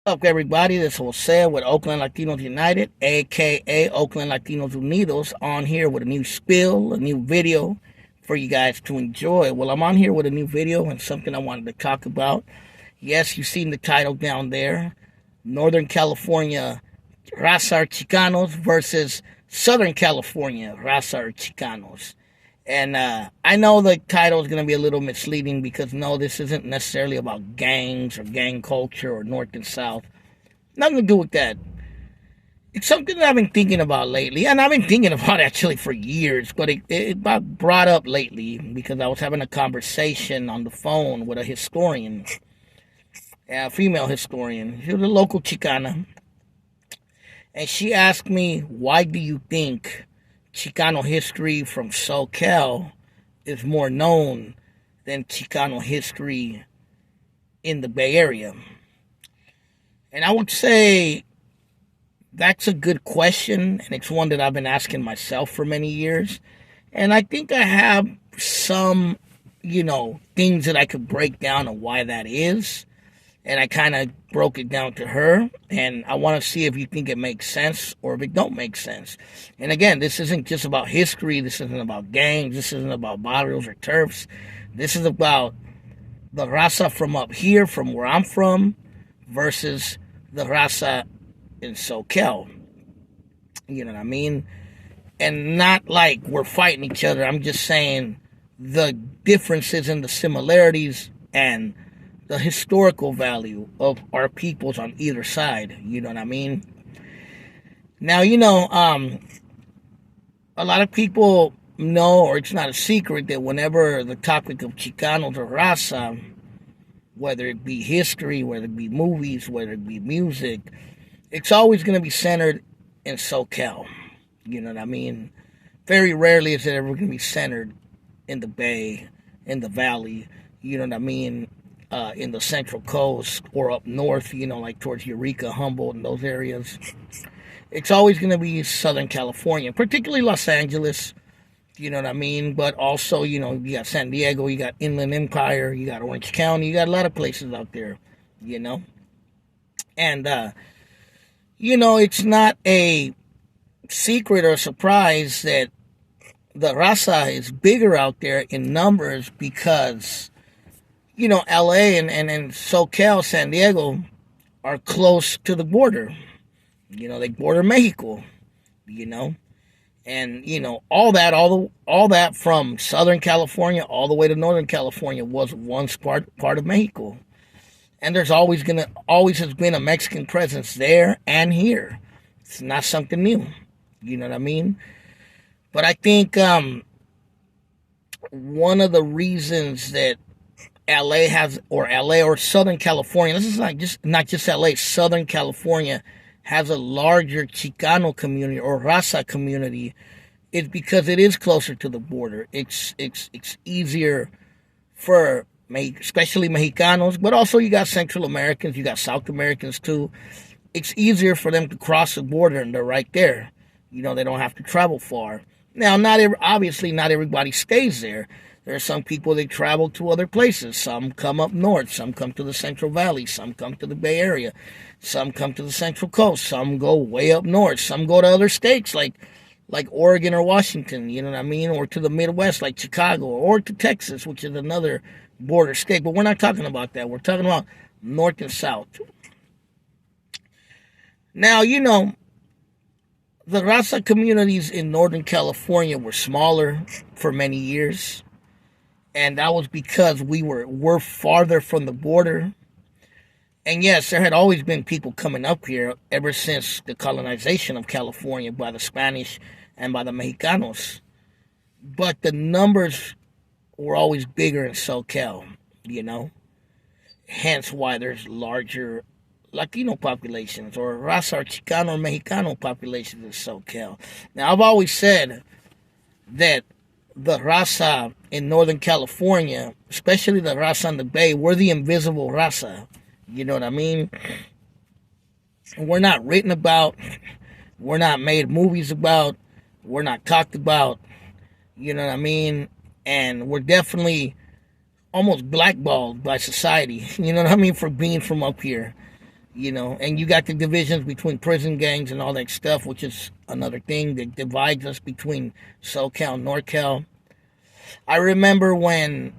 Up, everybody? This is Jose with Oakland Latinos United, aka Oakland Latinos Unidos, on here with a new spill, a new video for you guys to enjoy. Well, I'm on here with a new video and something I wanted to talk about. Yes, you've seen the title down there: Northern California Raza Chicanos versus Southern California Raza Chicanos. And I know the title is going to be a little misleading because, no, this isn't necessarily about gangs or gang culture or North and South. Nothing to do with that. It's something that I've been thinking about lately, and I've been thinking about actually for years, but it got brought up lately because I was having a conversation on the phone with a historian, a female historian. She was a local Chicana, and she asked me, why do you think Chicano history from Socal is more known than Chicano history in the Bay Area? And I would say that's a good question, and it's one that I've been asking myself for many years. And I think I have some, things that I could break down on why that is. And I kind of broke it down to her, and I want to see if you think it makes sense or if it don't make sense. And again, this isn't just about history. This isn't about gangs. This isn't about barrios or turfs. This is about the raza from up here, from where I'm from, versus the raza in Socal. You know what I mean? And not like we're fighting each other. I'm just saying the differences and the similarities and the historical value of our peoples on either side. You know what I mean? Now, a lot of people know, or it's not a secret, that whenever the topic of Chicanos or Raza, whether it be history, whether it be movies, whether it be music, it's always going to be centered in Socal. You know what I mean? Very rarely is it ever going to be centered in the Bay, in the Valley, you know what I mean? In the Central Coast or up north, like towards Eureka, Humboldt, and those areas. It's always going to be Southern California, particularly Los Angeles, you know what I mean? But also, you got San Diego, you got Inland Empire, you got Orange County, you got a lot of places out there, And, it's not a secret or a surprise that the raza is bigger out there in numbers because LA and SoCal, San Diego, are close to the border. They border Mexico, And, all that from Southern California all the way to Northern California was once part of Mexico. And there's always has been a Mexican presence there and here. It's not something new. You know what I mean? But I think one of the reasons that LA or Southern California, this is not just LA, Southern California has a larger Chicano community or Raza community, is because it is closer to the border. It's easier for especially Mexicanos, but also you got Central Americans, you got South Americans too. It's easier for them to cross the border and they're right there. They don't have to travel far. Now, obviously not everybody stays there. There are some people that travel to other places. Some come up north. Some come to the Central Valley. Some come to the Bay Area. Some come to the Central Coast. Some go way up north. Some go to other states like Oregon or Washington, you know what I mean? Or to the Midwest like Chicago, or to Texas, which is another border state. But we're not talking about that. We're talking about North and South. Now, the Raza communities in Northern California were smaller for many years. And that was because we're farther from the border. And yes, there had always been people coming up here ever since the colonization of California by the Spanish and by the Mexicanos. But the numbers were always bigger in Socal, Hence why there's larger Latino populations or Raza or Chicano or Mexicano populations in Socal. Now, I've always said that the Raza in Northern California, especially the Raza on the Bay, we're the invisible Raza. You know what I mean? We're not written about. We're not made movies about. We're not talked about. You know what I mean? And we're definitely almost blackballed by society. You know what I mean? For being from up here. And you got the divisions between prison gangs and all that stuff, which is another thing that divides us between SoCal and NorCal. I remember when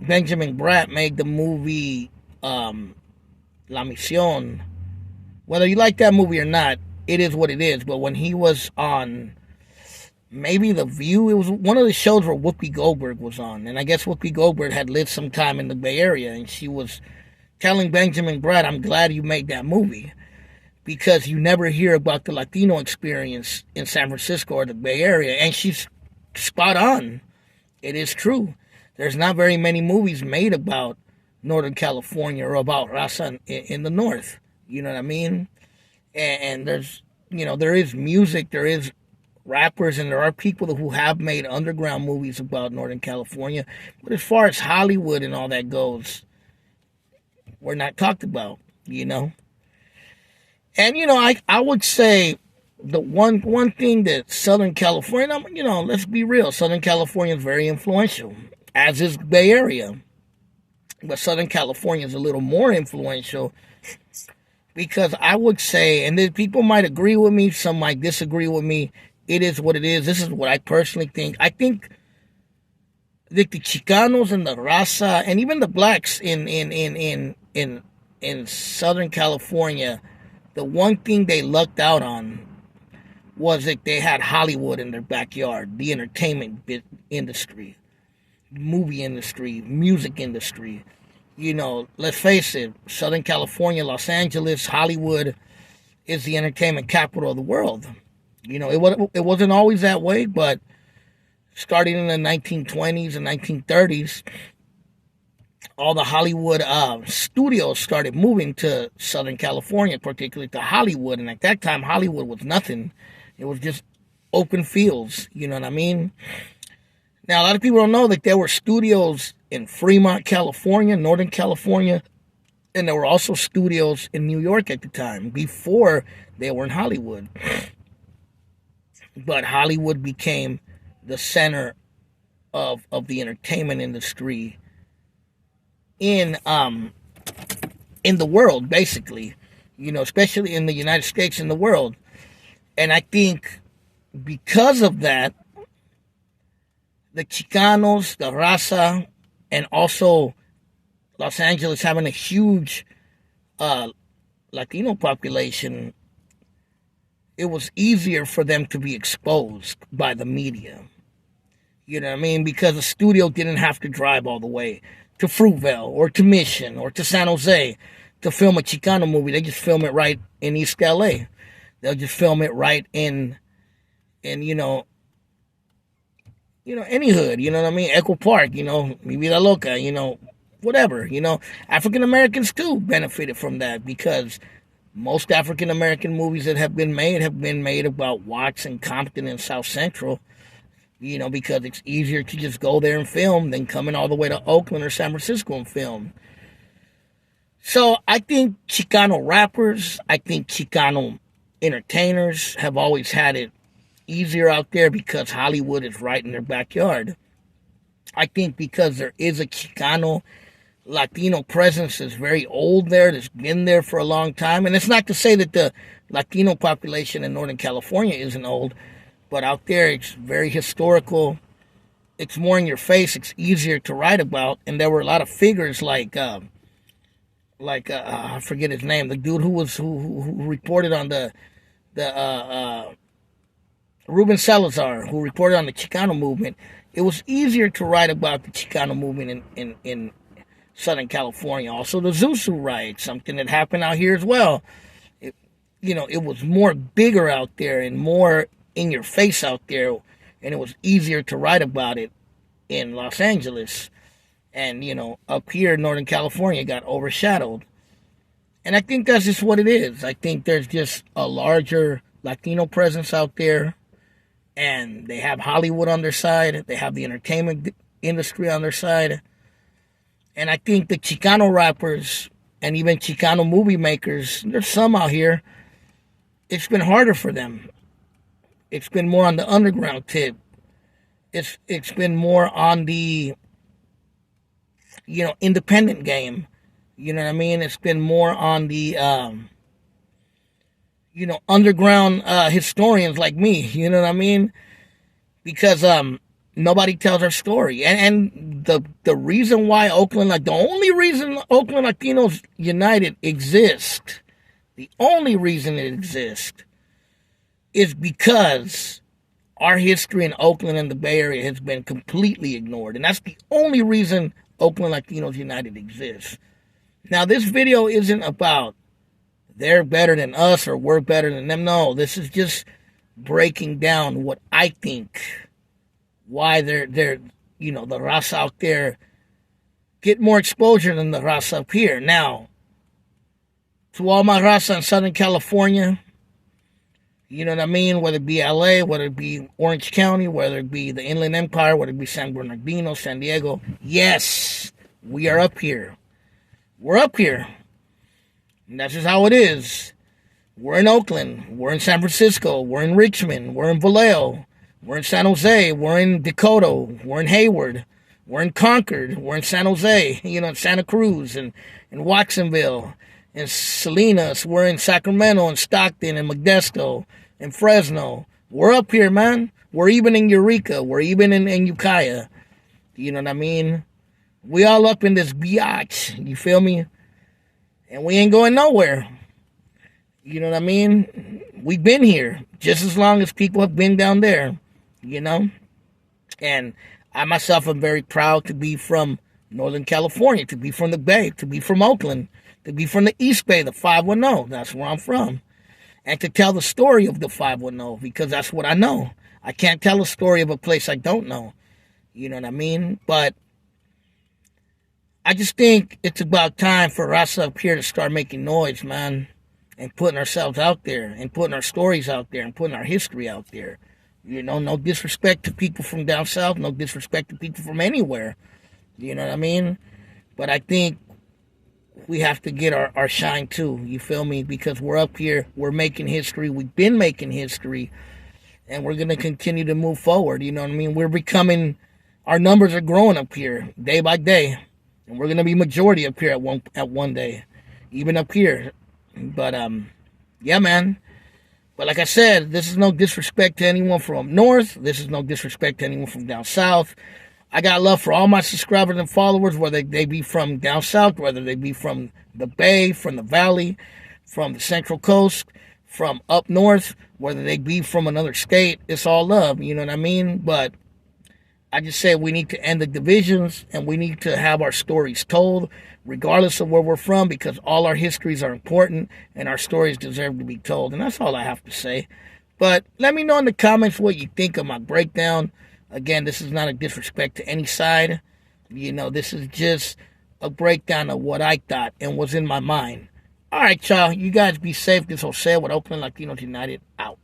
Benjamin Bratt made the movie La Misión. Whether you like that movie or not, it is what it is. But when he was on maybe The View, it was one of the shows where Whoopi Goldberg was on. And I guess Whoopi Goldberg had lived some time in the Bay Area, and she was telling Benjamin Bratt, I'm glad you made that movie, because you never hear about the Latino experience in San Francisco or the Bay Area. And she's spot on. It is true. There's not very many movies made about Northern California or about Raza in the North. You know what I mean? And there's, there is music, there is rappers, and there are people who have made underground movies about Northern California. But as far as Hollywood and all that goes, we're not talked about, And, I would say the one thing that Southern California, let's be real, Southern California is very influential, as is the Bay Area. But Southern California is a little more influential because I would say, and then people might agree with me, some might disagree with me. It is what it is. This is what I personally think. I think that the Chicanos and the Raza and even the blacks in Southern California, the one thing they lucked out on was that they had Hollywood in their backyard, the entertainment industry, movie industry, music industry. Let's face it, Southern California, Los Angeles, Hollywood is the entertainment capital of the world. It wasn't always that way, but starting in the 1920s and 1930s, all the Hollywood studios started moving to Southern California, particularly to Hollywood. And at that time, Hollywood was nothing. It was just open fields. You know what I mean? Now, a lot of people don't know that there were studios in Fremont, California, Northern California, and there were also studios in New York at the time before they were in Hollywood. But Hollywood became the center of the entertainment industry in the world, basically, especially in the United States and the world. And I think because of that, the Chicanos, the Raza, and also Los Angeles having a huge Latino population, it was easier for them to be exposed by the media. You know what I mean? Because the studio didn't have to drive all the way to Fruitvale or to Mission or to San Jose to film a Chicano movie. They just film it right in East LA. They'll just film it right in any hood, you know what I mean? Echo Park, Mi Vida Loca, whatever, African Americans too benefited from that because most African American movies that have been made about Watts and Compton and South Central, because it's easier to just go there and film than coming all the way to Oakland or San Francisco and film. So I think Chicano rappers, I think Chicano entertainers have always had it easier out there because Hollywood is right in their backyard. I think because there is a Chicano Latino presence that's very old there, that's been there for a long time. And it's not to say that the Latino population in Northern California isn't old, but out there it's very historical. It's more in your face. It's easier to write about. And there were a lot of figures like I forget his name, the dude who reported on the Ruben Salazar, who reported on the Chicano movement. It was easier to write about the Chicano movement in Southern California. Also, the Zusu riot, something that happened out here as well. It was more bigger out there and more in your face out there, and it was easier to write about it in Los Angeles. And, up here in Northern California got overshadowed. And I think that's just what it is. I think there's just a larger Latino presence out there. And they have Hollywood on their side. They have the entertainment industry on their side. And I think the Chicano rappers and even Chicano movie makers, there's some out here, it's been harder for them. It's been more on the underground tip. It's been more on the, independent game. You know what I mean? It's been more on the, underground historians like me. You know what I mean? Because nobody tells our story. And the reason why Oakland, like the only reason Oakland Latinos United exists, the only reason it exists is because our history in Oakland and the Bay Area has been completely ignored. And that's the only reason Oakland Latinos United exists. Now, this video isn't about they're better than us or we're better than them. No, this is just breaking down what I think, why they're the Raza out there get more exposure than the Raza up here. Now, to all my Raza in Southern California, you know what I mean? Whether it be LA, whether it be Orange County, whether it be the Inland Empire, whether it be San Bernardino, San Diego. Yes, we are up here. We're up here. And that's just how it is. We're in Oakland. We're in San Francisco. We're in Richmond. We're in Vallejo. We're in San Jose. We're in Dakota. We're in Hayward. We're in Concord. We're in San Jose. In Santa Cruz and in Watsonville. In Salinas. We're in Sacramento and Stockton and Modesto and Fresno. We're up here, man. We're even in Eureka. We're even in Ukiah. You know what I mean? We all up in this biatch. You feel me? And we ain't going nowhere. You know what I mean? We've been here just as long as people have been down there, And I myself am very proud to be from Northern California, to be from the Bay, to be from Oakland, to be from the East Bay, the 510. That's where I'm from. And to tell the story of the 510 because that's what I know. I can't tell a story of a place I don't know. You know what I mean? But I just think it's about time for us up here to start making noise, man. And putting ourselves out there and putting our stories out there and putting our history out there. No disrespect to people from down south, no disrespect to people from anywhere. You know what I mean? But I think we have to get our shine too, you feel me? Because we're up here, we're making history, we've been making history, and we're going to continue to move forward, you know what I mean? Our numbers are growing up here day by day, and we're going to be majority up here at one day, even up here. But, yeah, man. But like I said, this is no disrespect to anyone from north. This is no disrespect to anyone from down south. I got love for all my subscribers and followers, whether they be from down south, whether they be from the Bay, from the Valley, from the Central Coast, from up north, whether they be from another state. It's all love, you know what I mean? But I just say we need to end the divisions and we need to have our stories told, regardless of where we're from, because all our histories are important and our stories deserve to be told. And that's all I have to say. But let me know in the comments what you think of my breakdown. Again, this is not a disrespect to any side. This is just a breakdown of what I thought and was in my mind. All right, y'all. You guys be safe. This is Jose with Oakland Latinos United out.